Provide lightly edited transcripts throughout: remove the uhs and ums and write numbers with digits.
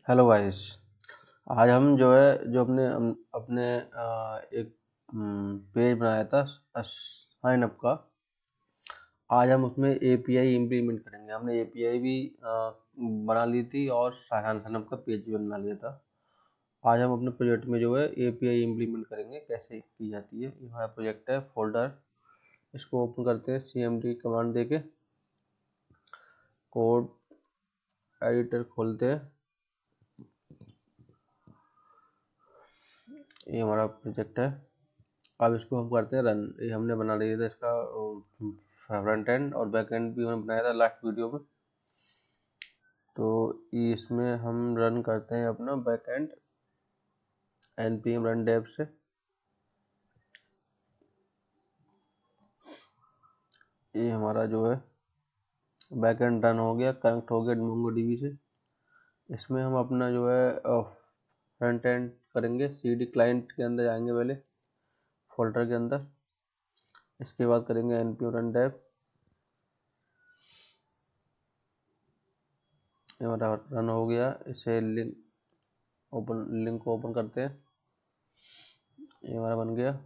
Hello guys. आज हम जो है जो अपने अपने एक पेज बनाया था साइन अप का। आज हम उसमें एपीआई इम्प्लीमेंट करेंगे। हमने एपीआई भी बना ली थी और साइन अप का पेज भी बना लिया था। आज हम अपने प्रोजेक्ट में जो है एपीआई इम्प्लीमेंट करेंगे, कैसे की जाती है। ये हमारा प्रोजेक्ट है फोल्डर। इसको ओपन करते हैं, cmd कमांड देके कोड एडिटर खोलते हैं। ये हमारा प्रोजेक्ट है। अब इसको हम करते हैं रन। ये हमने बना लिया था इसका फ्रंट एंड और बैक एंड भी हमने बनाया था लास्ट वीडियो में। तो इसमें हम रन करते हैं अपना back end npm run dev से। ये हमारा जो है बैक एंड रन हो गया, कनेक्ट हो गया MongoDB से। इसमें हम अपना जो है फ्रंट एंड करेंगे। cd क्लाइंट के अंदर जाएंगे पहले, फोल्डर के अंदर। इसके बाद करेंगे npm रन डेव। हमारा रन हो गया। इसे लिंक को ओपन करते हैं। ये हमारा बन गया।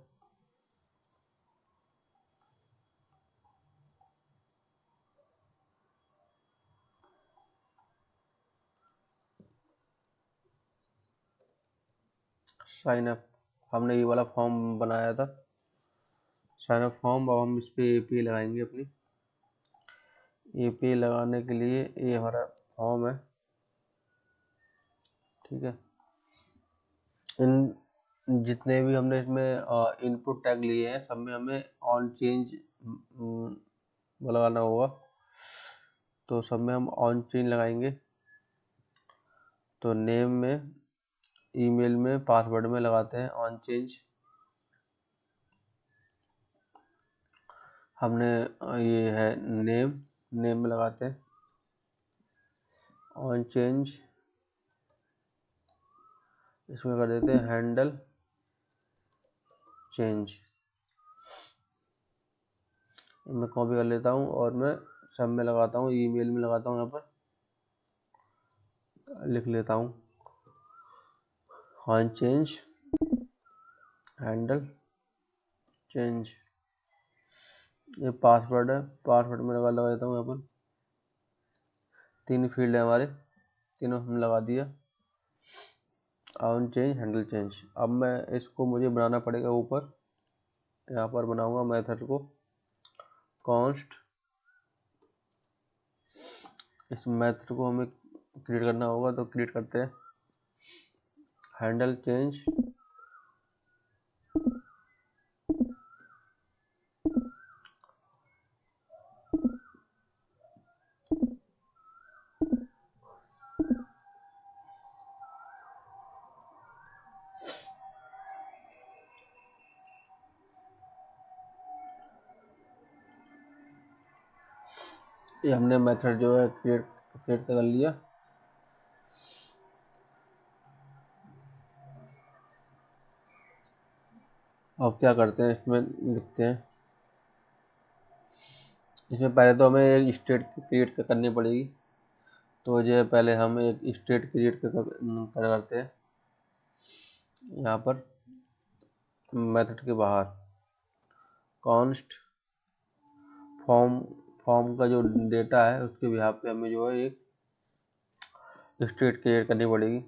साइन अप हमने ये वाला फॉर्म बनाया था, साइन अप फॉर्म। अब हम इस पे एपीआई लगाएंगे अपनी। एपीआई लगाने के लिए ये हमारा फॉर्म है, ठीक है। इन जितने भी हमने इसमें इनपुट टैग लिए हैं, सब में हमें ऑन चेंज लगाना होगा। तो सब में हम ऑन चेंज लगाएंगे। तो नेम में, ईमेल में, पासवर्ड में लगाते हैं ऑन चेंज। हमने ये है नेम में लगाते हैं ऑन चेंज। इसमें कर देते हैं हैंडल चेंज। मैं कॉपी कर लेता हूँ और मैं सब में लगाता हूँ, ईमेल में लगाता हूँ। यहाँ पर लिख लेता हूँ ऑन चेंज हैंडल चेंज। ये पासवर्ड है, पासवर्ड में लगा देता हूँ। यहाँ पर 3 फील्ड है हमारे, तीनों हम लगा दिया। On change handle change. अब मैं इसको मुझे बनाना पड़ेगा ऊपर। यहाँ पर बनाऊंगा मेथड को कॉन्स्ट। इस मेथड को हमें क्रिएट करना होगा, तो क्रिएट करते हैं हैंडल चेंज। ये हमने मेथड जो है क्रिएट कर लिया। अब क्या करते हैं, इसमें लिखते हैं। इसमें पहले तो हमें एक स्टेट क्रिएट करनी पड़ेगी। तो जो है पहले हम एक स्टेट क्रिएट करते हैं। यहाँ पर मेथड के बाहर कॉन्स्ट फॉर्म का जो डेटा है उसके बिहार पे हमें जो है एक स्टेट क्रिएट करनी पड़ेगी।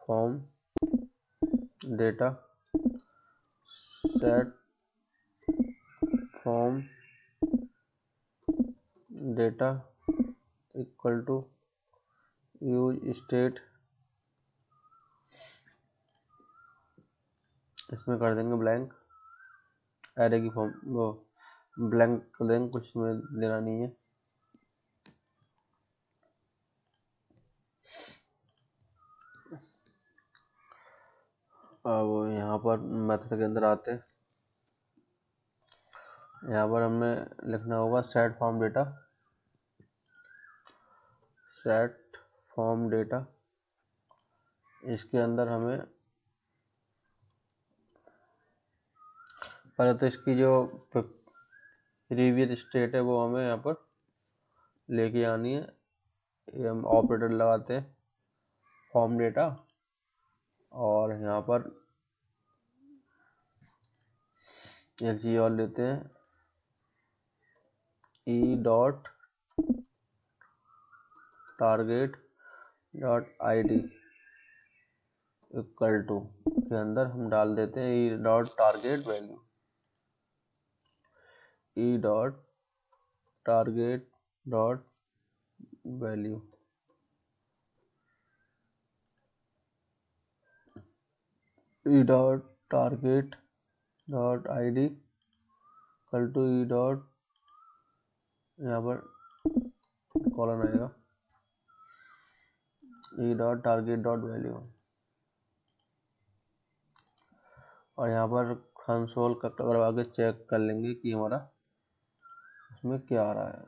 Form data set form data equal to use state. इसमें कर देंगे ब्लैंक। एरे की फॉर्म वो ब्लैंक कर देंगे, कुछ में देना नहीं है। अब यहाँ पर मेथड के अंदर आते हैं। यहाँ पर हमें लिखना होगा set form data. Set form data, इसके अंदर हमें पहले तो इसकी जो प्रीवियस स्टेट है वो हमें यहाँ पर लेके आनी है। ये हम ऑपरेटर लगाते हैं फॉर्म डेटा, और यहाँ पर एक चीज़ और लेते हैं, e dot target dot I D equal to के अंदर हम डाल देते हैं e dot target value, e dot target dot value, e dot target dot I D equal to e dot, यहाँ पर कॉलन आएगा, e dot target dot value, और यहाँ पर कंसोल करवा के चेक कर लेंगे कि हमारा उसमें क्या आ रहा है।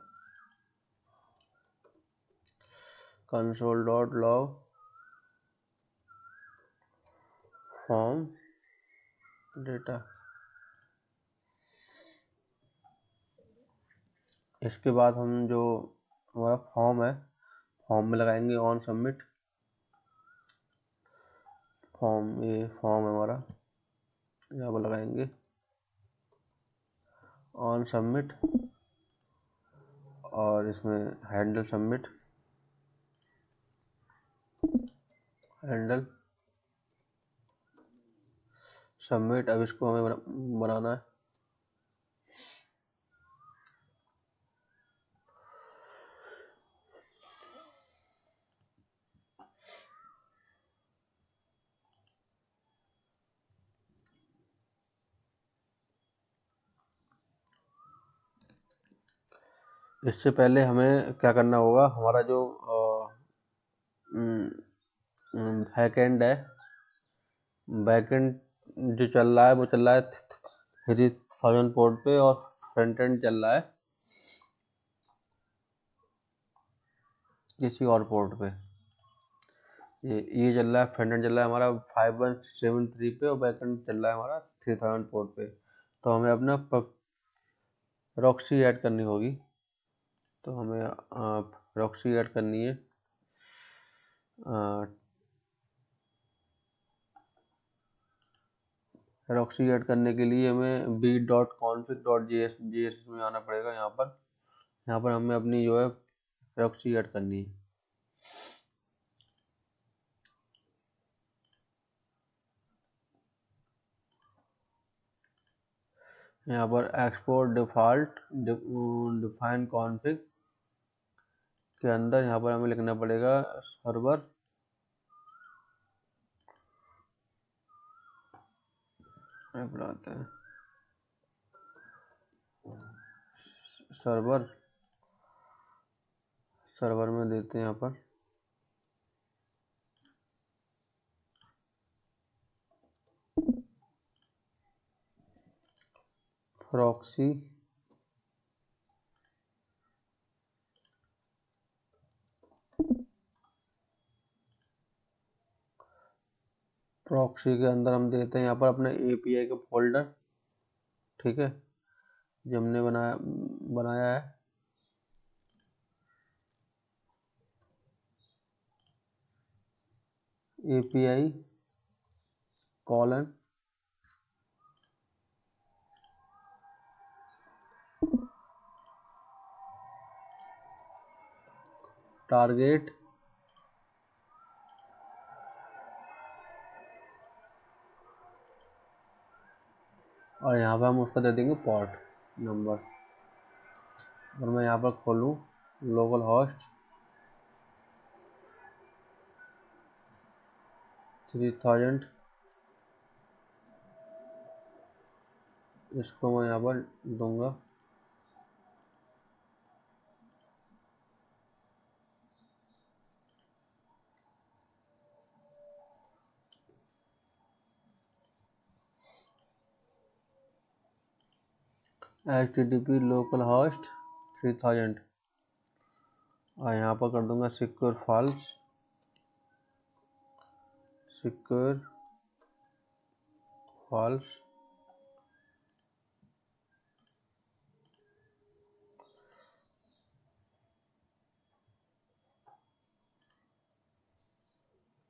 Console dot log form data, इसके बाद हम जो हमारा फॉर्म है, फॉर्म में लगाएंगे ऑन सबमिट, फॉर्म, ये फॉर्म है हमारा, यहाँ पर लगाएंगे ऑन सबमिट, और इसमें हैंडल सबमिट, हैंडल सबमिट। अब इसको हमें बनाना है, इससे पहले हमें क्या करना होगा, हमारा जो बैकएंड है, बैकएंड जो चल रहा है वो चल रहा है 3000 पोर्ट पे, और फ्रंट एंड चल रहा है किसी और पोर्ट पे। ये चल रहा है, फ्रंट एंड चल रहा है हमारा 5173 पे, और बैकएंड चल रहा है हमारा 3000 पोर्ट पे। तो हमें अपना प्रॉक्सी ऐड करनी होगी, तो हमें प्रॉक्सी ऐड करनी है। प्रॉक्सी ऐड करने के लिए हमें b.config.js में आना पड़ेगा। यहाँ पर हमें अपनी जो है प्रॉक्सी ऐड करनी है। यहाँ पर एक्सपोर्ट डिफॉल्ट डिफाइन कॉन्फ़िग के अंदर यहाँ पर हमें लिखना पड़ेगा सर्वर बनाते हैं, सर्वर में देते हैं यहाँ पर प्रॉक्सी के अंदर हम देते हैं यहाँ पर अपने API का फोल्डर, ठीक है, जो हमने बनाया है। API कॉलन टारगेट और यहाँ पर हम उसका दे देंगे पोर्ट नंबर। और मैं यहाँ पर खोलूँ लोकल होस्ट 3000, इसको मैं यहाँ पर दूंगा HTTP लोकल होस्ट 3000, और यहाँ पर कर दूंगा secure false.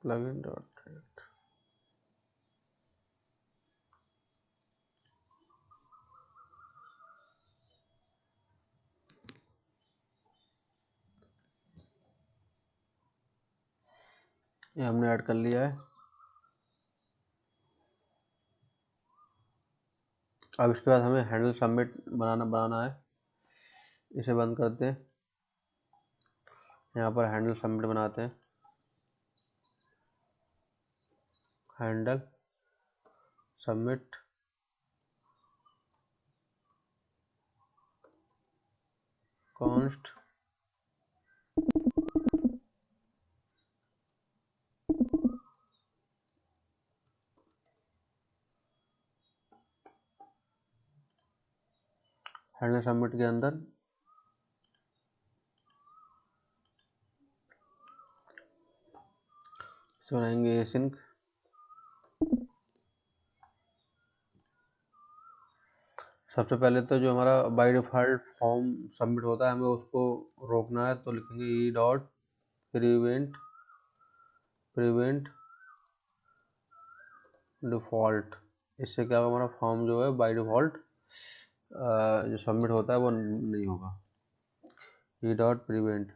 Plugin dot react. ये हमने ऐड कर लिया है। अब इसके बाद हमें हैंडल सबमिट बनाना है। इसे बंद करते हैं, यहाँ पर हैंडल सबमिट बनाते हैं। Handle submit const handle submit के अंदर बनाएंगे एसिंक। सबसे पहले तो जो हमारा बाय डिफ़ॉल्ट फॉर्म सबमिट होता है हमें उसको रोकना है, तो लिखेंगे ई डॉट प्रिवेंट डिफ़ॉल्ट। इससे क्या होगा, हमारा फॉर्म जो है बाय डिफ़ॉल्ट जो सबमिट होता है वो नहीं होगा। ई डॉट प्रिवेंट,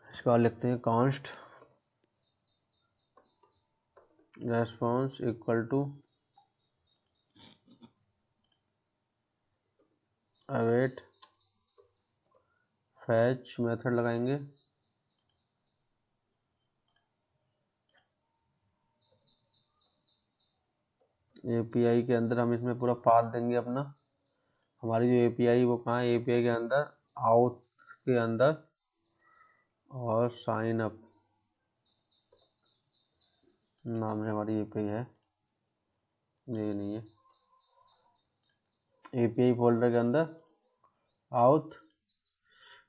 इसके बाद लिखते हैं const response equal to await fetch method लगाएंगे। एपीआई के अंदर हम इसमें पूरा पाथ देंगे अपना। हमारी जो एपीआई वो कहाँ है, एपीआई के अंदर आउट के अंदर, और साइन अप नाम से हमारी एपीआई है, ये नहीं है। एपीआई फोल्डर के अंदर आउट,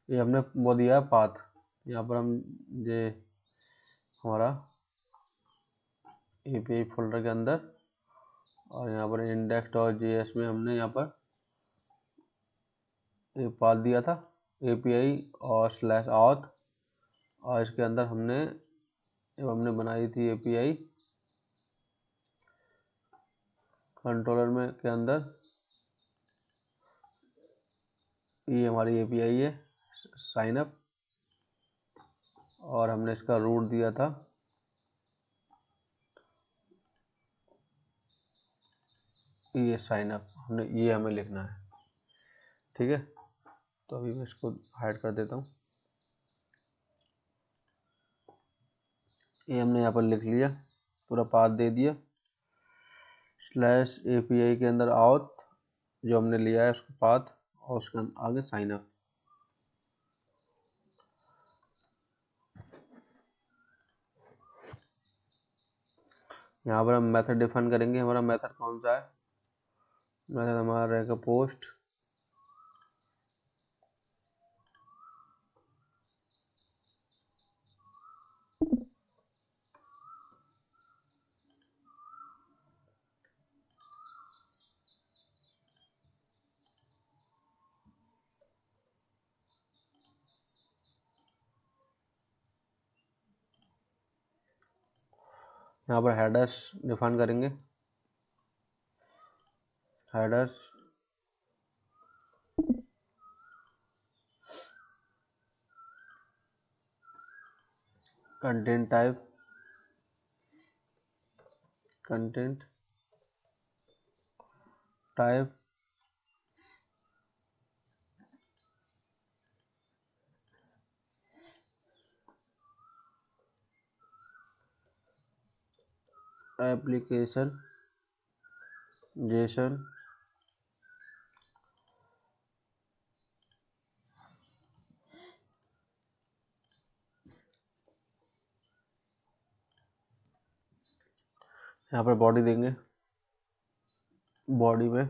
ये हमने वो दिया है पाथ। यहाँ पर हम ये हमारा एपीआई फोल्डर के अंदर, और यहाँ पर index.js में हमने यहाँ पर एक पाथ दिया था एपीआई और /auth, और इसके अंदर हमने बनाई थी एपीआई कंट्रोलर में के अंदर। ये हमारी एपीआई है साइन अप, और हमने इसका रूट दिया था ये साइन अप, ये हमें लिखना है। ठीक है, तो अभी मैं इसको हाइड कर देता हूँ। ये हमने यहाँ पर लिख लिया, पूरा पाथ दे दिया। /API के अंदर आउट जो हमने लिया है उसका पाथ, और उसके आगे साइन अप। यहाँ पर हम मेथड डिफाइन करेंगे। हमारा मेथड कौन सा है, मेथड हमारा रहेगा पोस्ट यहाँ पर हेडर्स डिफाइन करेंगे। Headers content type application Jason यहाँ पर बॉडी देंगे। बॉडी में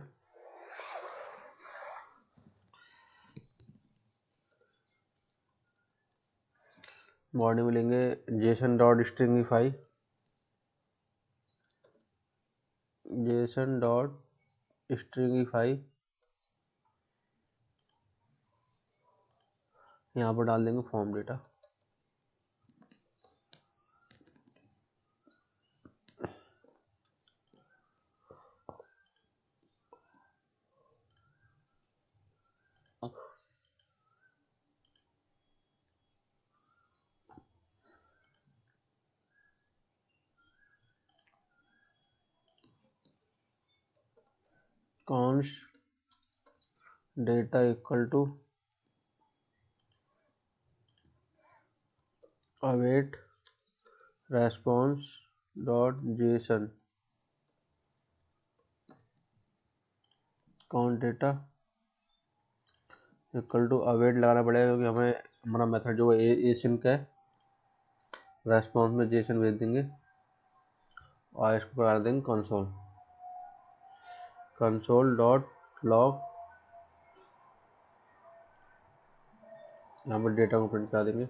लेंगे जेसन डॉट स्ट्रिंगिफाई, यहाँ पर डाल देंगे form data. Const data equal to await response dot JSON. Const data equal to await लगाना पड़ेगा, क्योंकि हमें हमारा मेथड जो है एसिन का है। रेस्पॉन्स में जेसन भेज देंगे और इसको कर देंगे कंसोल डॉट लॉग। यहाँ पर डेटा को प्रिंट कर देंगे।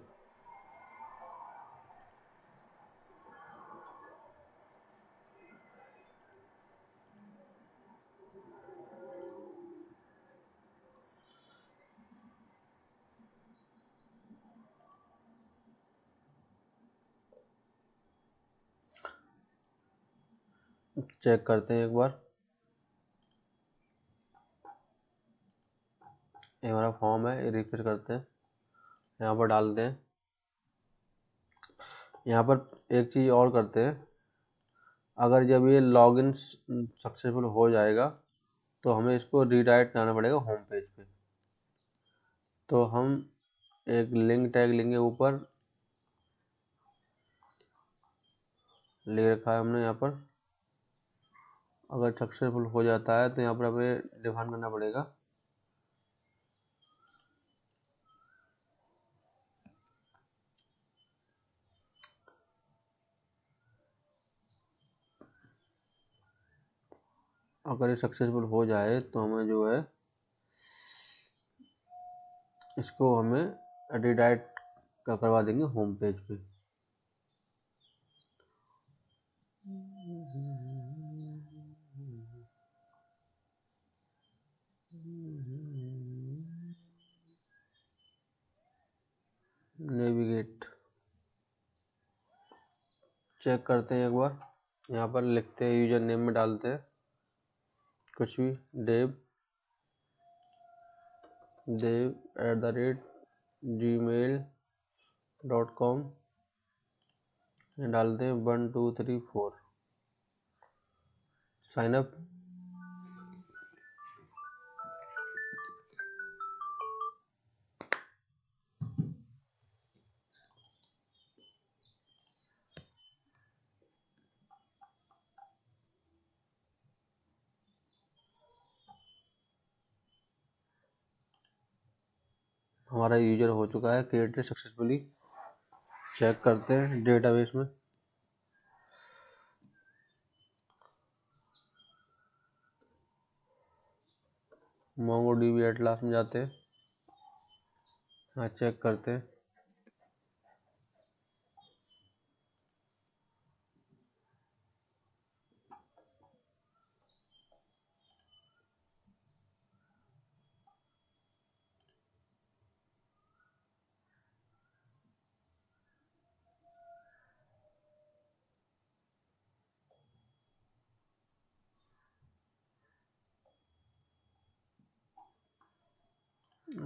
चेक करते हैं एक बार। ये हमारा फॉर्म है, ये रिफ्रेश करते हैं, यहाँ पर डालते हैं। यहाँ पर एक चीज़ और करते हैं, अगर जब ये लॉगिन सक्सेसफुल हो जाएगा तो हमें इसको रीडायरेक्ट करना पड़ेगा होम पेज पे। तो हम एक लिंक टैग लेंगे, ऊपर ले रखा है हमने यहाँ पर। अगर सक्सेसफुल हो जाता है तो यहाँ पर हमें डिफाइन करना पड़ेगा अगर ये सक्सेसफुल हो जाए तो हमें जो है इसको हमें रीडायरेक्ट करवा देंगे होम पेज पे। नेविगेट चेक करते हैं एक बार। यहाँ पर लिखते हैं, यूजर नेम में डालते हैं कुछ भी, dev@gmail.com डालते हैं 1 2 3 4 साइन अप। हमारा यूजर हो चुका है क्रिएटेड सक्सेसफुली। चेक करते हैं डेटाबेस में। MongoDB एटलास में जाते हैं, हाँ चेक करते हैं।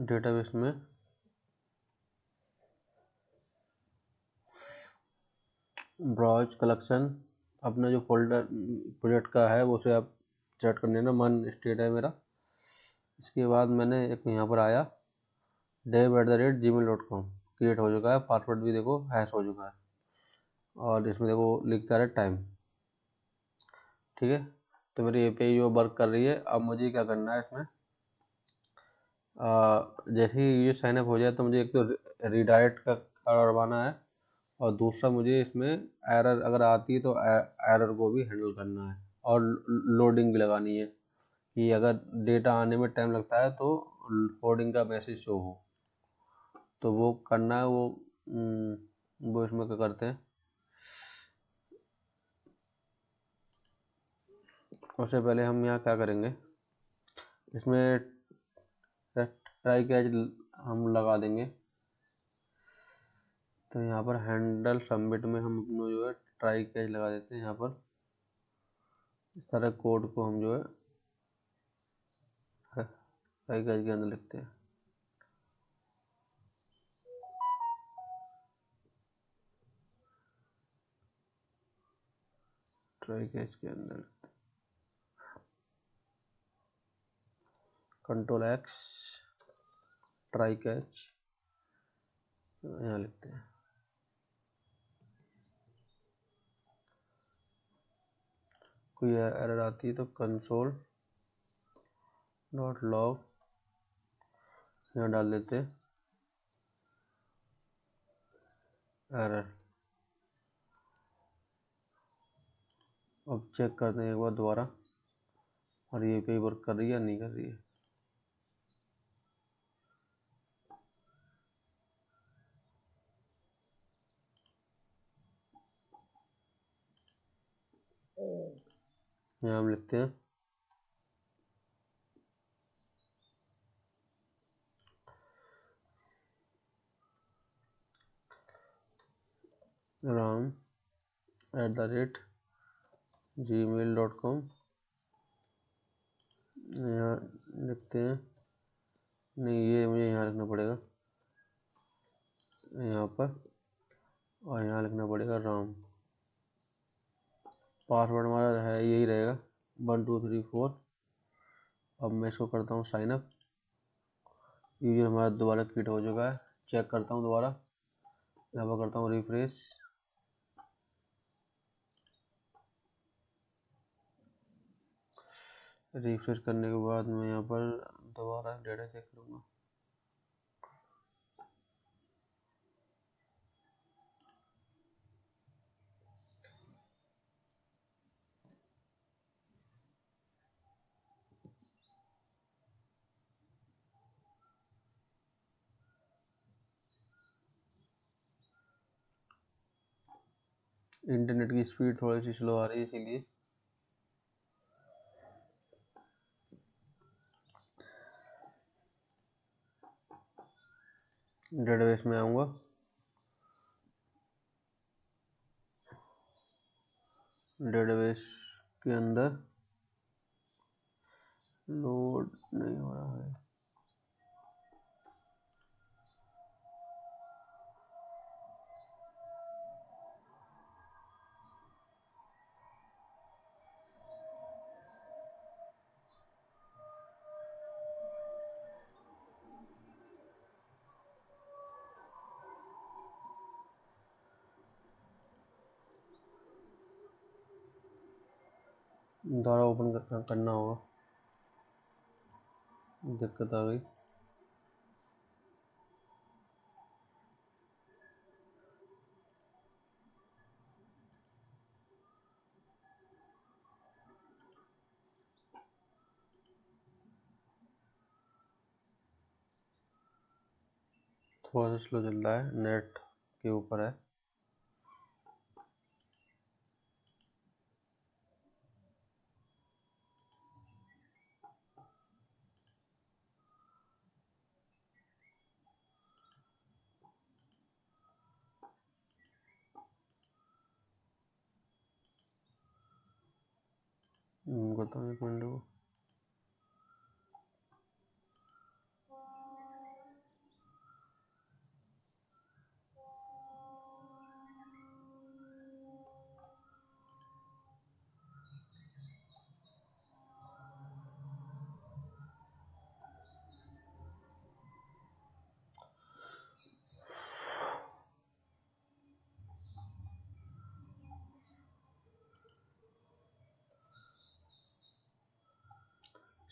डेटाबेस में ब्राउज कलेक्शन, अपना जो फोल्डर प्रोजेक्ट का है वो उसे आप सेट कर लेना। मन स्टेट है मेरा। इसके बाद मैंने एक यहाँ पर आया dev@gmail.com क्रिएट हो चुका है। पासवर्ड भी देखो हैश हो चुका है, और इसमें देखो लिख कर है टाइम। ठीक है, तो मेरी एपीआई जो वर्क कर रही है। अब मुझे क्या करना है इसमें, जैसे ही ये साइनअप हो जाए तो मुझे एक तो रीडायरेक्ट का करवाना है, और दूसरा मुझे इसमें एरर अगर आती है तो एरर को भी हैंडल करना है, और लोडिंग भी लगानी है कि अगर डेटा आने में टाइम लगता है तो लोडिंग का मैसेज शो हो। तो वो करना है, वो इसमें क्या करते हैं, उससे पहले हम यहाँ क्या करेंगे, इसमें ट्राई कैच हम लगा देंगे। तो यहाँ पर हैंडल सबमिट में हम अपना जो है ट्राई कैच लगा देते हैं। यहाँ पर इस सारे कोड को हम जो है ट्राई कैच के अंदर लिखते हैं। ट्राई कैच के अंदर कंट्रोल एक्स ट्राई कैच यहाँ लिखते हैं। कोई एरर आती है तो कंसोल डॉट लॉग यहाँ डाल देते हैं एरर। अब चेक करते हैं एक बार दोबारा और ये पे वर्क कर रही है या नहीं कर रही है। यहाँ हम लिखते हैं ram@gmail.com। यहाँ लिखते हैं, नहीं ये मुझे यहाँ लिखना पड़ेगा यहाँ पर, और यहाँ लिखना पड़ेगा राम। पासवर्ड हमारा है यही रहेगा 1 2 3 4। अब मैं इसको करता हूँ साइन अप। यूजर हमारा दोबारा क्रिएट हो चुका है। चेक करता हूँ दोबारा, यहाँ पर करता हूँ रिफ्रेश। रिफ्रेश करने के बाद मैं यहाँ पर दोबारा डेटा चेक करूँगा। इंटरनेट की स्पीड थोड़ी सी स्लो आ रही है इसीलिए। डेटाबेस में आऊँगा, डेटाबेस के अंदर लोड नहीं हो रहा है। दोबारा ओपन करना होगा, दिक्कत आ गई। थोड़ा सा स्लो चल रहा है, नेट के ऊपर है। करता हूँ 1 मिनट को।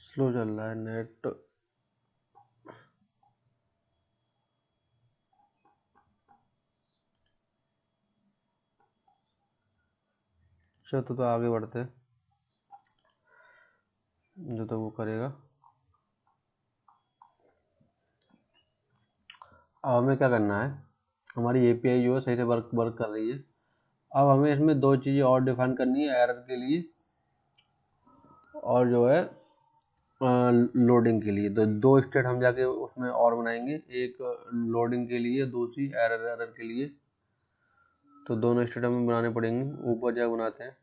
स्लो चल रहा है नेट। चलो तो आगे बढ़ते हैं, जो तो वो करेगा। अब हमें क्या करना है, हमारी एपीआई जो है सही से वर्क कर रही है। अब हमें इसमें 2 चीज़ें और डिफाइन करनी है एरर के लिए और जो है लोडिंग के लिए। तो 2 स्टेट हम जाके उसमें और बनाएंगे, एक लोडिंग के लिए, दूसरी एरर के लिए। तो दोनों स्टेटमेंट में बनाने पड़ेंगे। ऊपर जाकर बनाते हैं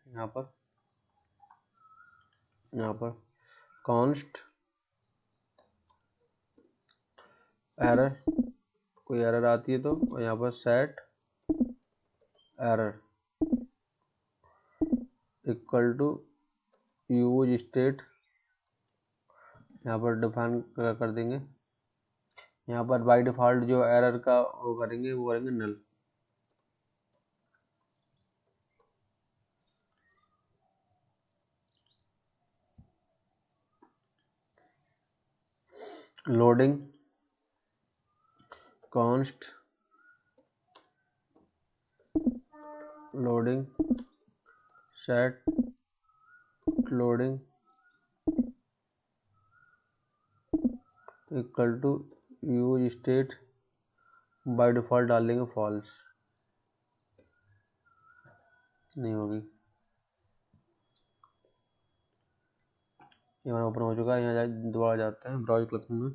यहाँ पर कॉन्स्ट एरर, कोई एरर आती है तो, और यहाँ पर set error equal to use state, यहाँ पर डिफाइन कर देंगे। यहाँ पर बाय डिफ़ॉल्ट जो एरर का वो करेंगे null. Loading const loading set loading equal to use state, by default डाल देंगे फॉल्स, नहीं होगी। ये हमारा ओपन हो चुका है। यहाँ दोबारा जाते हैं ब्राउज़र कलेक्शन में।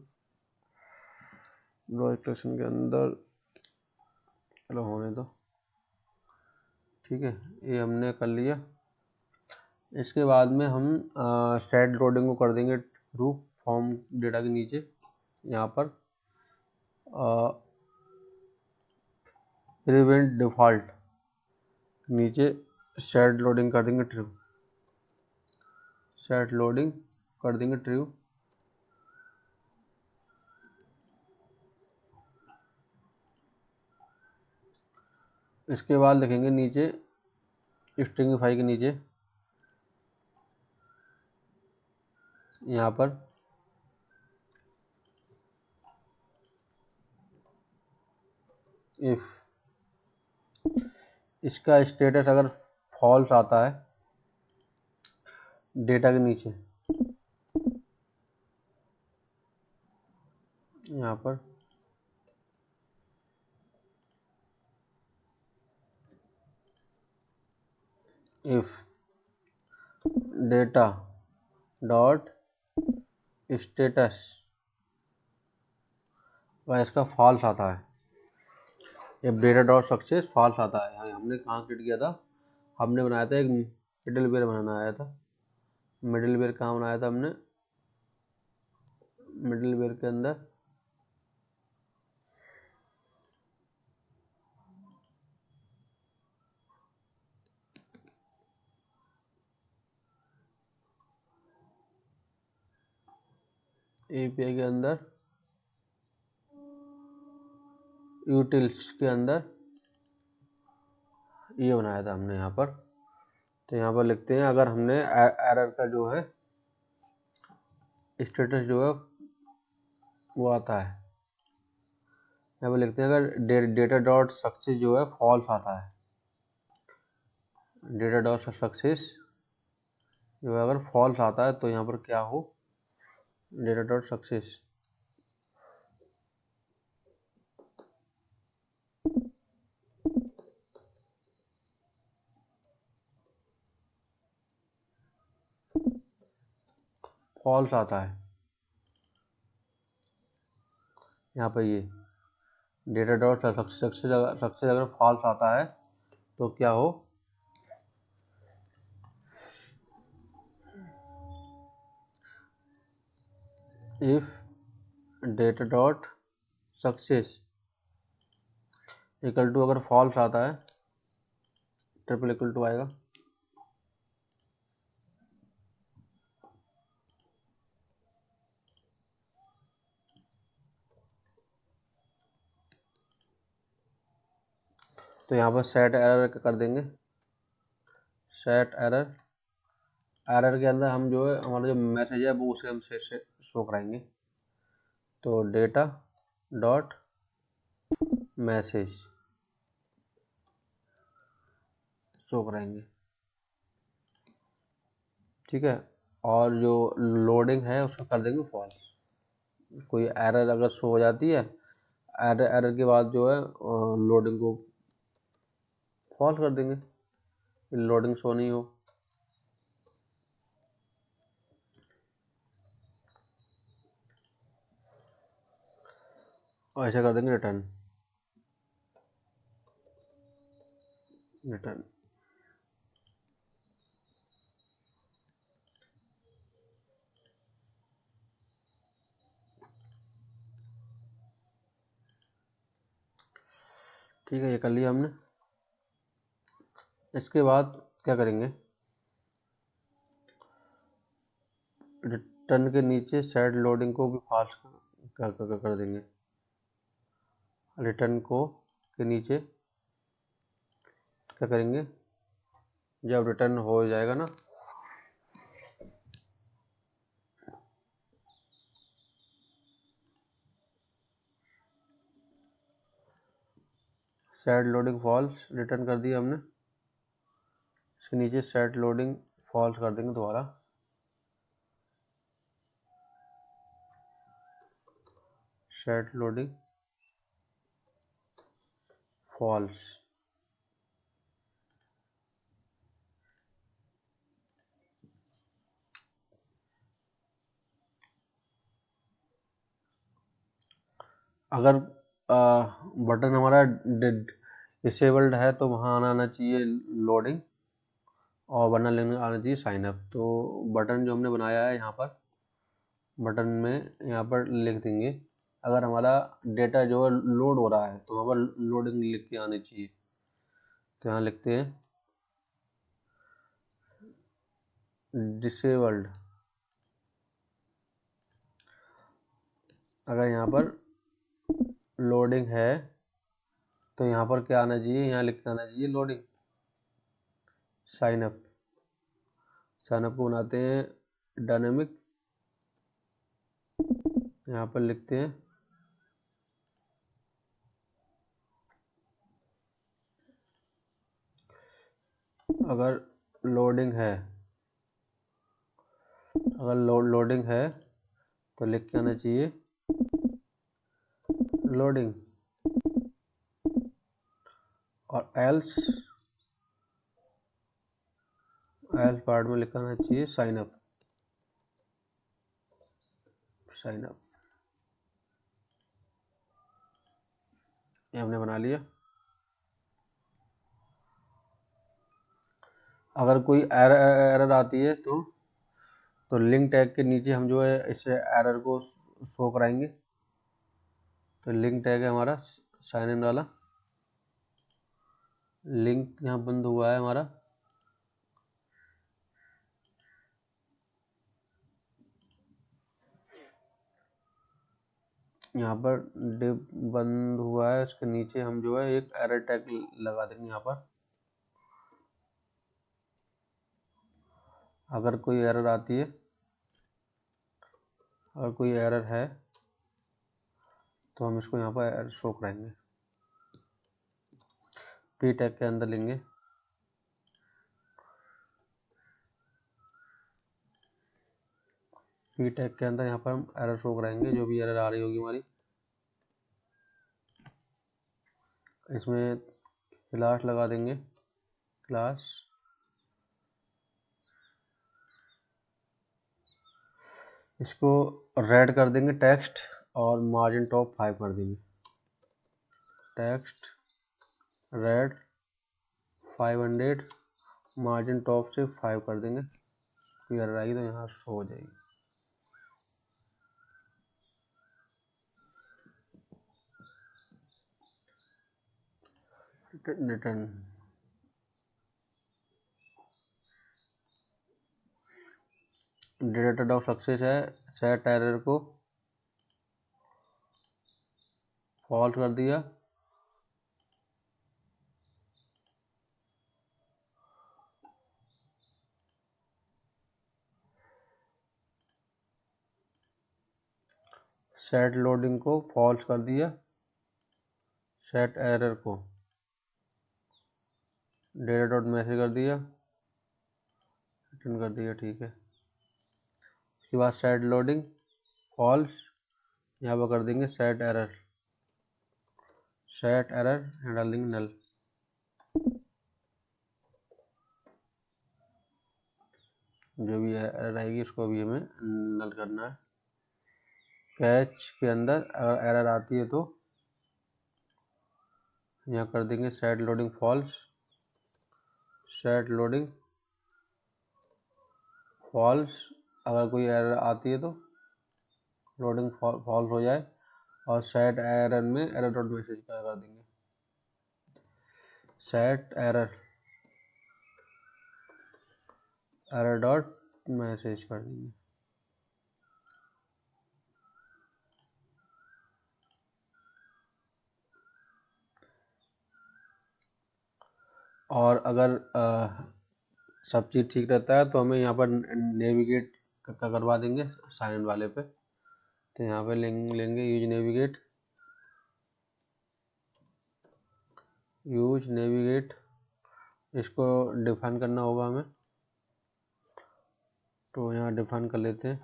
ब्राउज़र कलेक्शन के अंदर चलो होने दो, ठीक है, ये हमने कर लिया। इसके बाद में हम स्टेट लोडिंग को कर देंगे थ्रू फॉर्म डेटा के नीचे, यहाँ पर प्रिवेंट डिफ़ॉल्ट नीचे सेट लोडिंग कर देंगे ट्रू, सेट लोडिंग कर देंगे ट्रू। इसके बाद लिखेंगे नीचे स्ट्रिंगफाई के नीचे यहाँ पर इफ इसका स्टेटस अगर फॉल्स आता है डेटा के नीचे, यहाँ पर इफ डेटा डॉट स्टेटस अगर इसका फॉल्स आता है, जब डेटा डॉट सक्सेस फॉल्स आता है, यहाँ हमने कहाँ क्रिएट किया था, हमने बनाया था एक मिडिल वेयर बनाया था। मिडिल वेयर कहाँ बनाया था हमने, मिडिल वेयर के अंदर एपीआई के अंदर यूटिल्स के अंदर ये बनाया था हमने यहाँ पर। तो यहाँ पर लिखते हैं अगर हमने एरर का जो है स्टेटस जो है वो आता है, यहाँ पर लिखते हैं अगर डेटा डॉट सक्सेस जो है फॉल्स आता है, डेटा डॉट सक्सेस जो है अगर फॉल्स आता है तो यहाँ पर क्या हो, डेटा डॉट सक्सेस फॉल्स आता है, यहाँ पर ये डेटा डॉट सक्सेस अगर फॉल्स आता है तो क्या हो, if data dot success equal to, अगर फॉल्स आता है ट्रिपल इक्वल टू आएगा, तो यहाँ पर सेट एरर कर देंगे। सेट एरर, एरर के अंदर हम जो है हमारा जो मैसेज है वो उसे हम से शो कराएंगे। तो डेटा डॉट मैसेज शो कराएंगे, ठीक है। और जो लोडिंग है उसको कर देंगे फॉल्स। कोई एरर अगर शो हो जाती है, एरर के बाद जो है लोडिंग को फॉल्स कर देंगे, लोडिंग शो नहीं हो। और ऐसे कर देंगे रिटर्न। रिटर्न। ठीक है, ये कर लिया हमने। इसके बाद क्या करेंगे, रिटर्न के नीचे सेट लोडिंग को भी फास्ट कर देंगे। रिटर्न को के नीचे क्या करेंगे, जब रिटर्न हो जाएगा ना, सेट लोडिंग फॉल्स रिटर्न कर दिया हमने। इसके नीचे सेट लोडिंग फॉल्स कर देंगे दोबारा। Set loading false. अगर बटन हमारा डिसेबल्ड है तो वहाँ आना चाहिए लोडिंग, और वरना लिखने आना चाहिए साइन अप। तो बटन जो हमने बनाया है यहाँ पर, बटन में यहाँ पर लिख देंगे, अगर हमारा डेटा जो है लोड हो रहा है तो वहाँ पर लोडिंग लिख के आनी चाहिए। तो यहाँ लिखते हैं डिसेबल्ड। अगर यहाँ पर लोडिंग है तो यहाँ पर क्या आना चाहिए, यहाँ लिख के आना चाहिए loading sign up. Sign up को बनाते हैं डायनेमिक, यहाँ पर लिखते हैं अगर लोडिंग है, अगर लोडिंग है तो लिख के आना चाहिए लोडिंग, और एल्स पार्ट में लिखा आना चाहिए साइन अप। साइन अप ये हमने बना लिया। अगर कोई एरर आती है तो लिंक टैग के नीचे हम जो है इस एरर को शो कराएंगे। तो लिंक टैग है हमारा साइन इन वाला, लिंक यहाँ बंद हुआ है हमारा, यहाँ पर डिव बंद हुआ है, इसके नीचे हम जो है एक एरर टैग लगा देंगे यहाँ पर। अगर कोई एरर आती है, अगर कोई एरर है तो हम इसको यहाँ पर शो कराएंगे। पी टैग के अंदर लेंगे, पी टैग के अंदर यहाँ पर हम एरर शो कराएंगे, जो भी एरर आ रही होगी हमारी। इसमें क्लास लगा देंगे, क्लास, इसको रेड कर देंगे टेक्स्ट, और मार्जिन टॉप 5 कर देंगे। टेक्स्ट रेड 500, मार्जिन टॉप से 5 कर देंगे। क्लियर आएगी तो यहाँ शो हो जाएगी। रिटर्न डिटेक्टेड ऑफ सक्सेस है, सेट एरर को फॉल्स कर दिया। सेट लोडिंग को फॉल्स कर दिया, सेट एरर को डेटा डॉट मैसेज कर दिया, रिटर्न कर दिया। ठीक है, उसके बाद सेट लोडिंग फॉल्स, यहाँ पर कर देंगे सेट एरर, सेट एरर यहाँ डाल देंगे नल। जो भी एरर आएगी उसको अभी हमें नल करना है। कैच के अंदर अगर एरर आती है तो यहाँ कर देंगे set loading false, set loading false, अगर कोई एरर आती है तो लोडिंग फॉल्स हो जाए, और सेट एरर में एरर डॉट मैसेज कर देंगे, सेट एरर डॉट मैसेज कर देंगे। और अगर सब चीज़ ठीक रहता है तो हमें यहाँ पर नेविगेट करवा देंगे साइन इन वाले पे। तो यहाँ पे लेंगे यूज नेविगेट, इसको डिफाइन करना होगा हमें, तो यहाँ डिफाइन कर लेते हैं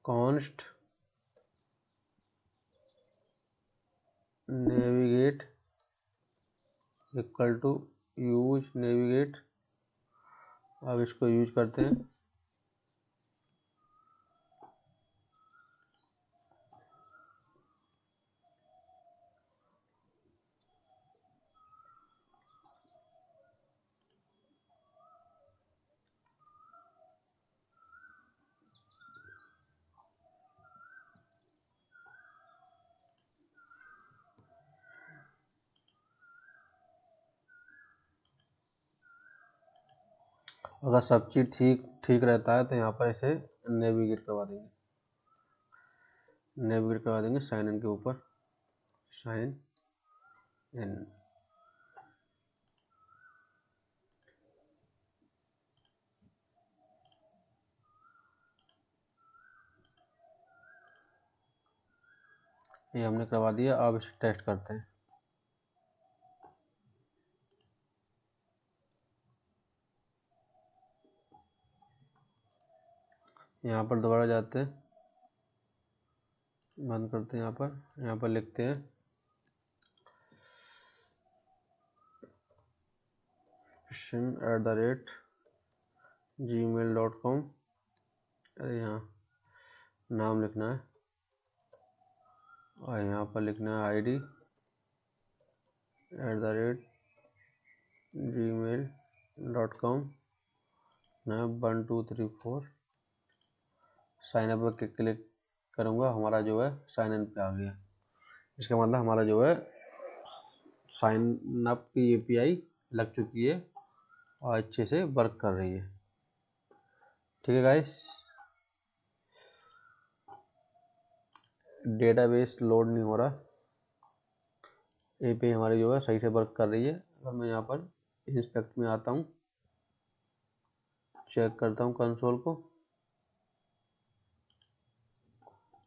const navigate equal to use navigate. अब इसको यूज करते हैं, अगर सब चीज़ ठीक रहता है तो यहाँ पर इसे नेविगेट करवा देंगे साइन इन के ऊपर, साइन इन। ये हमने करवा दिया। अब इसे टेस्ट करते हैं। यहाँ पर दोबारा जाते हैं, बंद करते हैं। यहाँ पर लिखते हैं gmail.com। अरे यहाँ नाम लिखना है और यहाँ पर लिखना है id@gmail.com 1 2 3 4। साइन अप पर क्लिक करूँगा, हमारा जो है साइन इन पे आ गया। इसका मतलब हमारा जो है साइन अप की API लग चुकी है और अच्छे से वर्क कर रही है। ठीक है गाइस, डेटाबेस लोड नहीं हो रहा, API हमारी जो है सही से वर्क कर रही है। अगर मैं यहाँ पर इंस्पेक्ट में आता हूँ, चेक करता हूँ कंसोल को,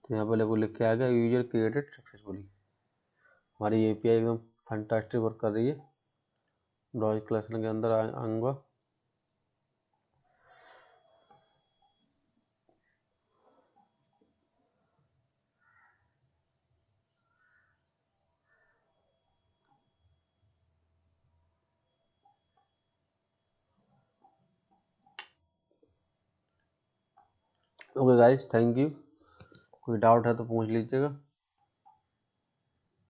तो यहाँ पर लिख के आ गया यूजर क्रिएटेड सक्सेसफुली। हमारी API एकदम फैंटास्टिक वर्क कर रही है। ब्राउज़र कलेक्शन के अंदर आऊँगा, ओके गाइस, थैंक यू। कोई डाउट है तो पूछ लीजिएगा।